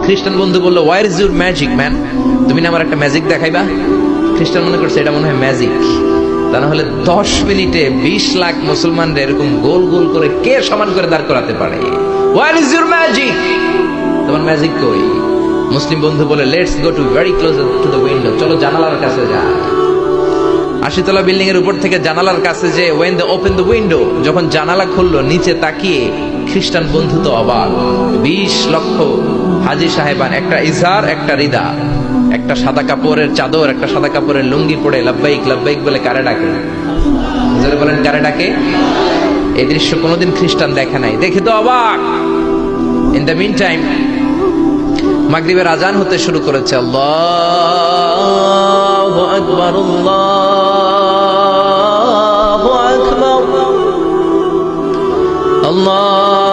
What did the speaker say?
খ্রিস্টান বন্ধু বললো, where is your magic man? তুমি না আমার একটা ম্যাজিক দেখাইবা? খ্রিস্টান মনে করছে এটা মনে হয় ম্যাজিক। তা না হলে 10 মিনিটে 20 লাখ মুসলমানদের এরকম গোল গোল করে কে সমান করে দাঁড় করাতে পারে? Where is your magic? তোমার ম্যাজিক কই? মুসলিম বন্ধু বলে, let's go to very close to the window, চলো জানালার কাছে যাই। 80 তলা বিল্ডিং এর উপর থেকে জানালার কাছে যে when they open the window, যখন জানালা খুললো, নিচে তাকিয়ে খ্রিস্টান বন্ধু তো অবাক। 20 লক্ষ হাজী সাহেবান, একটা ইজার, একটা রিদা, একটা সাদা কাপড়ের চাদর, একটা সাদা কাপড়ের লুঙ্গি পরে লাব্বাইক লাব্বাইক বলে কারে ডাকে? হুজুর বলেন কারে ডাকে? এই দৃশ্য কোনোদিন খ্রিস্টান দেখে নাই, দেখে তো অবাক। ইন দ্য মিন টাইম মাগরিবের আজান হতে শুরু করেছে। আল্লাহু আকবার, আল্লাহু আকবার, আল্লাহ